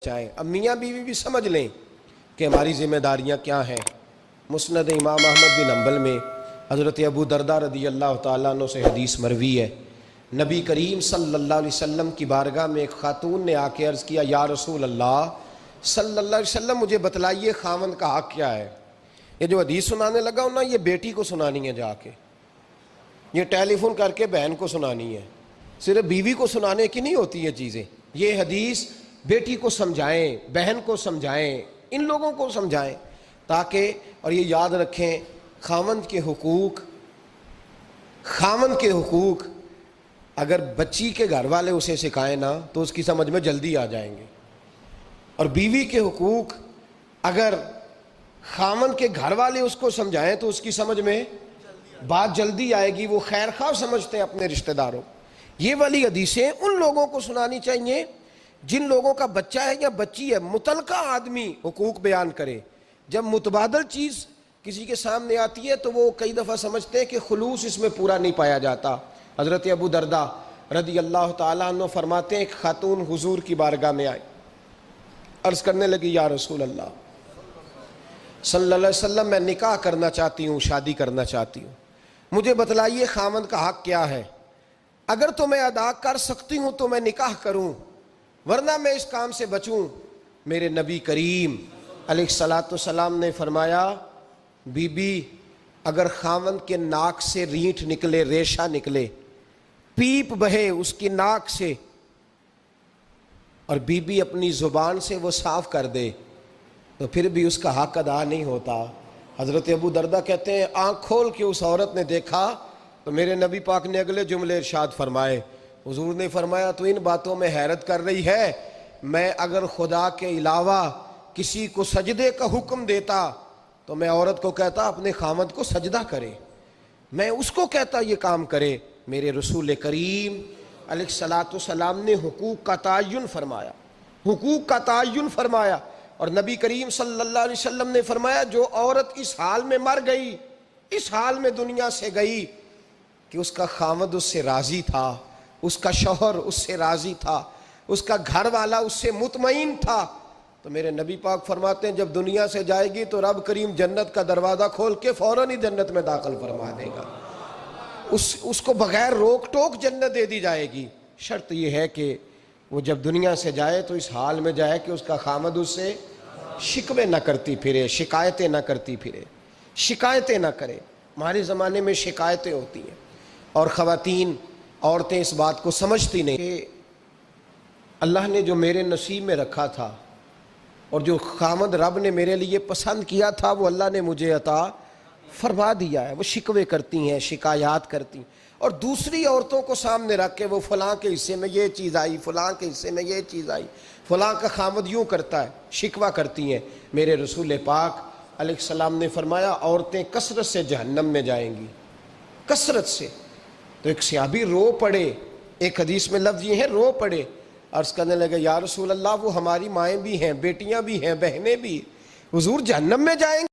چاہیں۔ اب میاں بیوی بھی سمجھ لیں کہ ہماری ذمہ داریاں کیا ہیں۔ مسند امام احمد بن حنبل میں حضرت ابو درداء رضی اللہ تعالیٰ عنہ سے حدیث مروی ہے، نبی کریم صلی اللہ علیہ وسلم کی بارگاہ میں ایک خاتون نے آ کے عرض کیا، یا رسول اللہ صلی اللہ علیہ وسلم مجھے بتلائیے خاوند کا حق کیا ہے۔ یہ جو حدیث سنانے لگا ہوں نا، یہ بیٹی کو سنانی ہے، جا کے یہ ٹیلی فون کر کے بہن کو سنانی ہے، صرف بیوی کو سنانے کی نہیں ہوتی یہ چیزیں۔ یہ حدیث بیٹی کو سمجھائیں، بہن کو سمجھائیں، ان لوگوں کو سمجھائیں، تاکہ اور یہ یاد رکھیں خاوند کے حقوق اگر بچی کے گھر والے اسے سکھائیں نا تو اس کی سمجھ میں جلدی آ جائیں گے، اور بیوی کے حقوق اگر خاوند کے گھر والے اس کو سمجھائیں تو اس کی سمجھ میں بات جلدی آئے گی۔ وہ خیر خواہ سمجھتے ہیں اپنے رشتہ داروں۔ یہ والی حدیثیں ان لوگوں کو سنانی چاہیے جن لوگوں کا بچہ ہے یا بچی ہے، متعلقہ آدمی حقوق بیان کرے۔ جب متبادل چیز کسی کے سامنے آتی ہے تو وہ کئی دفعہ سمجھتے ہیں کہ خلوص اس میں پورا نہیں پایا جاتا۔ حضرت ابو درداء رضی اللہ تعالیٰ عنہ فرماتے ہیں، ایک خاتون حضور کی بارگاہ میں آئی، عرض کرنے لگی، یا رسول اللہ صلی اللہ علیہ وسلم میں نکاح کرنا چاہتی ہوں، شادی کرنا چاہتی ہوں، مجھے بتلائیے خاوند کا حق کیا ہے؟ اگر تو میں ادا کر سکتی ہوں تو میں نکاح کروں، ورنہ میں اس کام سے بچوں۔ میرے نبی کریم علیہ السلام نے فرمایا، بی بی اگر خاوند کے ناک سے رینٹ نکلے، ریشہ نکلے، پیپ بہے اس کی ناک سے، اور بی بی اپنی زبان سے وہ صاف کر دے، تو پھر بھی اس کا حق ادا نہیں ہوتا۔ حضرت ابو درداء کہتے ہیں، آنکھ کھول کے اس عورت نے دیکھا تو میرے نبی پاک نے اگلے جملے ارشاد فرمائے، حضور نے فرمایا تو ان باتوں میں حیرت کر رہی ہے، میں اگر خدا کے علاوہ کسی کو سجدے کا حکم دیتا تو میں عورت کو کہتا اپنے خاوند کو سجدہ کرے، میں اس کو کہتا یہ کام کرے۔ میرے رسول کریم علیہ السلام نے حقوق کا تعین فرمایا، اور نبی کریم صلی اللہ علیہ وسلم نے فرمایا، جو عورت اس حال میں مر گئی، اس حال میں دنیا سے گئی کہ اس کا خاوند اس سے راضی تھا، اس کا شوہر اس سے راضی تھا، اس کا گھر والا اس سے مطمئن تھا، تو میرے نبی پاک فرماتے ہیں جب دنیا سے جائے گی تو رب کریم جنت کا دروازہ کھول کے فوراً ہی جنت میں داخل فرما دے گا، اس کو بغیر روک ٹوک جنت دے دی جائے گی۔ شرط یہ ہے کہ وہ جب دنیا سے جائے تو اس حال میں جائے کہ اس کا خاوند اس سے شکوے نہ کرتی پھرے، شکایتیں نہ کرتی پھرے، شکایتیں نہ کرے۔ ہمارے زمانے میں شکایتیں ہوتی ہیں، اور خواتین عورتیں اس بات کو سمجھتی نہیں کہ اللہ نے جو میرے نصیب میں رکھا تھا اور جو خاوند رب نے میرے لیے پسند کیا تھا وہ اللہ نے مجھے عطا فرما دیا ہے۔ وہ شکوے کرتی ہیں، شکایات کرتی ہیں، اور دوسری عورتوں کو سامنے رکھ کے وہ فلاں کے حصے میں یہ چیز آئی، فلاں کے حصے میں یہ چیز آئی، فلاں کا خاوند یوں کرتا ہے، شکوہ کرتی ہیں۔ میرے رسول پاک علیہ السلام نے فرمایا، عورتیں کثرت سے جہنم میں جائیں گی، کثرت سے۔ تو ایک صحابی رو پڑے، ایک حدیث میں لفظ یہ ہے رو پڑے، عرض کرنے لگے، یا رسول اللہ وہ ہماری مائیں بھی ہیں، بیٹیاں بھی ہیں، بہنیں بھی، حضور جہنم میں جائیں گی؟